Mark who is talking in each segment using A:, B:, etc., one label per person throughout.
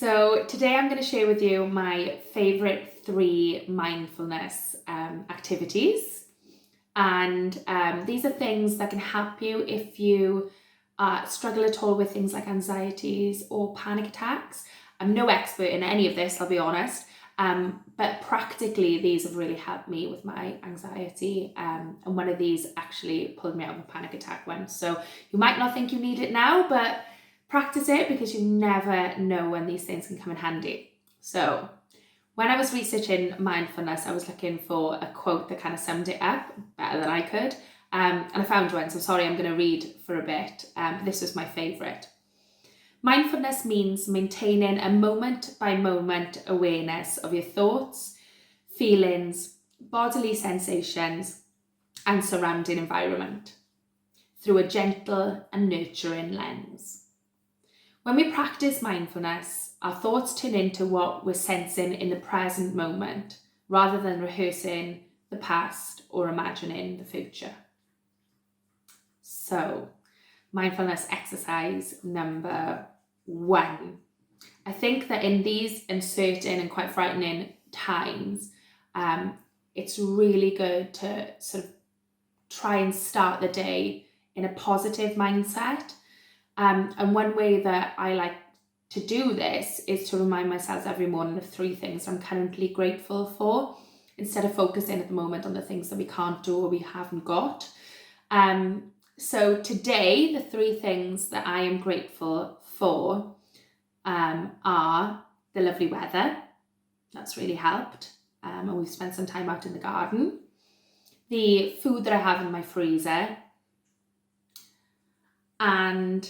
A: So today I'm going to share with you my favorite 3 mindfulness activities. And these are things that can help you if you struggle at all with things like anxieties or panic attacks. I'm no expert in any of this, I'll be honest. But practically, these have really helped me with my anxiety. And one of these actually pulled me out of a panic attack once. So you might not think you need it now, but practice it because you never know when these things can come in handy. So when I was researching mindfulness, I was looking for a quote that kind of summed it up better than I could. And I found one, so sorry, I'm going to read for a bit. This was my favourite. Mindfulness means maintaining a moment-by-moment awareness of your thoughts, feelings, bodily sensations, and surrounding environment through a gentle and nurturing lens. When we practice mindfulness, our thoughts turn into what we're sensing in the present moment, rather than rehearsing the past or imagining the future. So, mindfulness exercise number 1. I think that in these uncertain and quite frightening times, it's really good to sort of try and start the day in a positive mindset. And one way that I like to do this is to remind myself every morning of 3 things I'm currently grateful for, instead of focusing at the moment on the things that we can't do or we haven't got. So today, the 3 things that I am grateful for are the lovely weather. That's really helped. And we've spent some time out in the garden. The food that I have in my freezer. And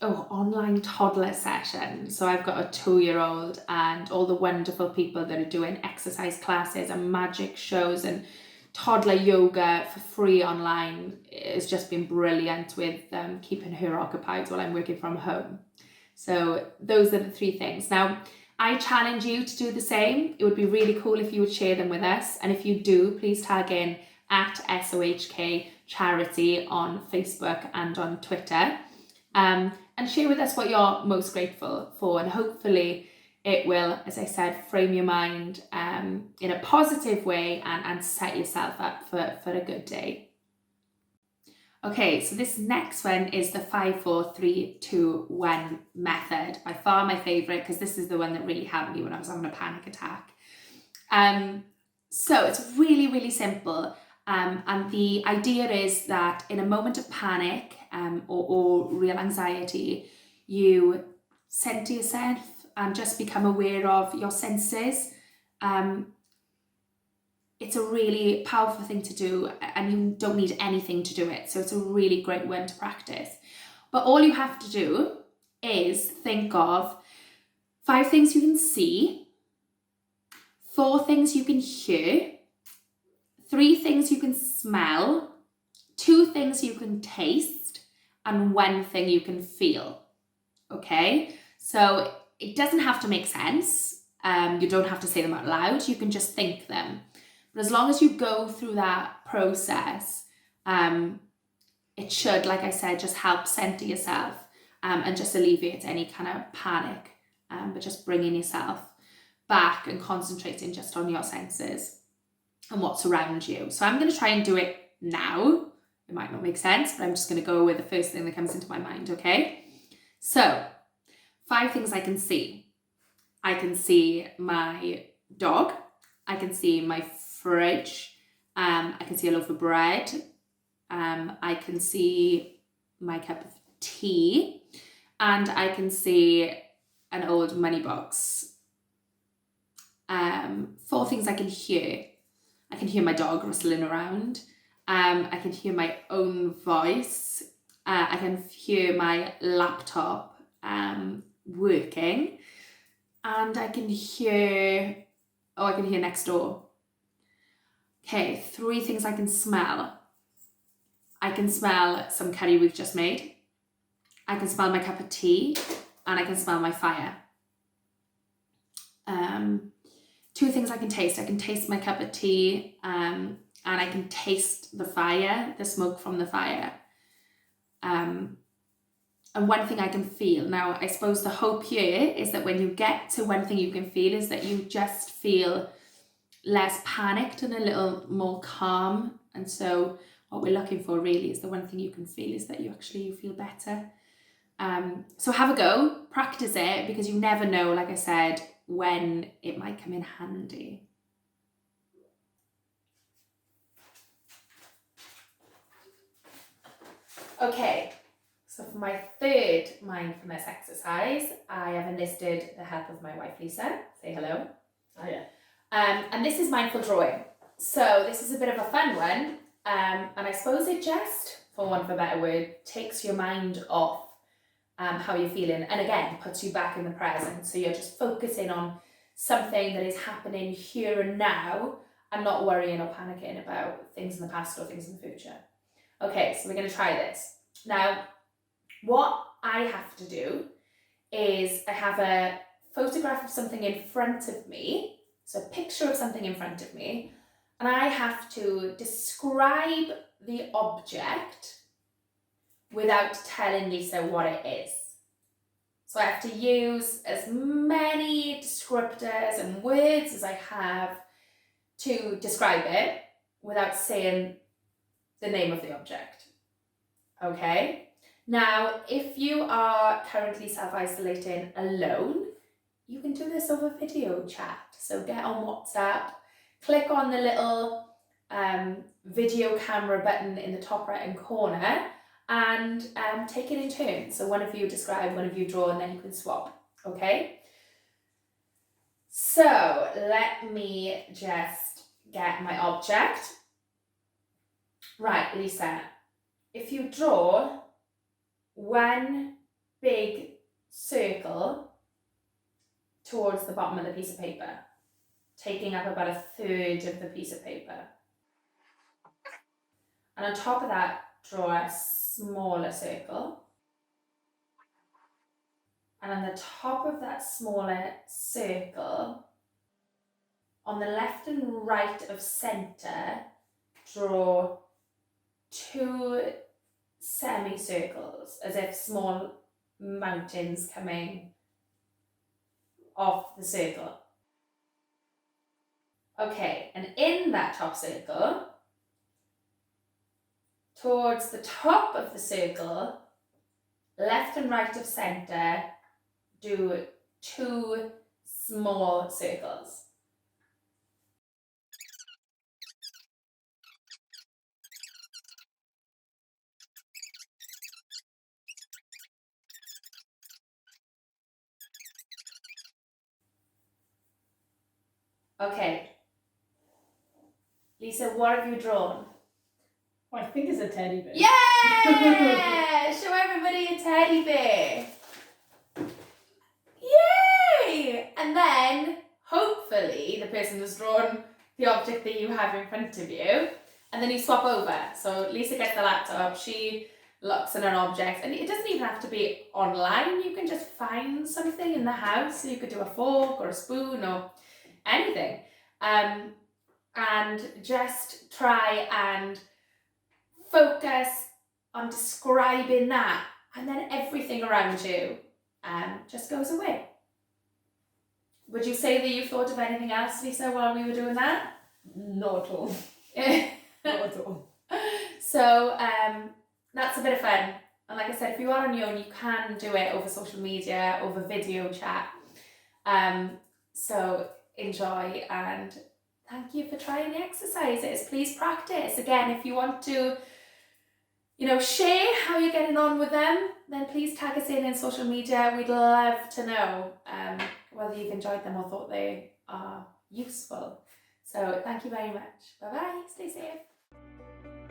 A: online toddler session. So I've got a 2-year-old and all the wonderful people that are doing exercise classes and magic shows and toddler yoga for free online. Has just been brilliant with keeping her occupied while I'm working from home. So those are the 3 things. Now, I challenge you to do the same. It would be really cool if you would share them with us. And if you do, please tag in at SOHK Charity on Facebook and on Twitter. And share with us what you're most grateful for. And hopefully it will, as I said, frame your mind in a positive way and set yourself up for a good day. Okay, so this next one is the 5, 4, 3, 2, 1 method. By far my favourite, because this is the one that really helped me when I was having a panic attack. So it's really, really simple. And the idea is that in a moment of panic or real anxiety, you center yourself and just become aware of your senses. It's a really powerful thing to do, and you don't need anything to do it. So it's a really great one to practice. But all you have to do is think of 5 things you can see, 4 things you can hear, 3 things you can smell, 2 things you can taste, and 1 thing you can feel. Okay? So it doesn't have to make sense. You don't have to say them out loud. You can just think them. But as long as you go through that process, it should, like I said, just help center yourself and just alleviate any kind of panic, but just bringing yourself back and concentrating just on your senses and what's around you. So I'm going to try and do it now. It might not make sense, but I'm just going to go with the first thing that comes into my mind, okay? So 5 things I can see. I can see my dog. I can see my fridge. I can see a loaf of bread. I can see my cup of tea. And I can see an old money box. 4 things I can hear. I can hear my dog rustling around. I can hear my own voice. I can hear my laptop working. And I can hear next door. Okay, 3 things I can smell. I can smell some curry we've just made. I can smell my cup of tea, and I can smell my fire. 2 things I can taste. I can taste my cup of tea, and I can taste the fire, the smoke from the fire. and one thing I can feel. Now, I suppose the hope here is that when you get to one thing you can feel is that you just feel less panicked and a little more calm. And so what we're looking for really is the one thing you can feel is that you feel better. So have a go, practice it, because you never know, like I said, when it might come in handy. Okay, so for my third mindfulness exercise, I have enlisted the help of my wife Lisa. Say hello.
B: Oh yeah.
A: And this is mindful drawing. So this is a bit of a fun one, and I suppose it just, for want of a better word, takes your mind off how you're feeling, and again puts you back in the present. So you're just focusing on something that is happening here and now, and not worrying or panicking about things in the past or things in the future. Okay, so we're going to try this. Now, what I have to do is I have a photograph of something in front of me, so a picture of something in front of me, and I have to describe the object without telling Lisa what it is. So I have to use as many descriptors and words as I have to describe it without saying the name of the object. Okay? Now, if you are currently self-isolating alone, you can do this over video chat. So get on WhatsApp, click on the little video camera button in the top right hand corner, and take it in turns. So one of you describe, one of you draw, and then you can swap. Okay? So let me just get my object. Right, Lisa, if you draw one big circle towards the bottom of the piece of paper, taking up about a third of the piece of paper. And on top of that, draw a smaller circle. And on the top of that smaller circle, on the left and right of centre, draw two semicircles, as if small mountains coming off the circle. Okay, and in that top circle, towards the top of the circle, left and right of centre, do two small circles. Okay. Lisa, what have you drawn?
B: Well, I think it's a teddy bear.
A: Yeah! Show everybody a teddy bear. Yay! And then, hopefully, the person has drawn the object that you have in front of you, and then you swap over. So Lisa gets the laptop, she looks at an object, and it doesn't even have to be online. You can just find something in the house. So you could do a fork or a spoon or anything. And just try and focus on describing that, and then everything around you just goes away. Would you say that you thought of anything else, Lisa, while we were doing that?
B: Not at all. Not at all.
A: So that's a bit of fun. And like I said, if you are on your own, you can do it over social media, over video chat. So enjoy, and thank you for trying the exercises. Please practice. Again, if you want to, share how you're getting on with them, then please tag us in social media. We'd love to know whether you've enjoyed them or thought they are useful. So thank you very much. Bye bye. Stay safe.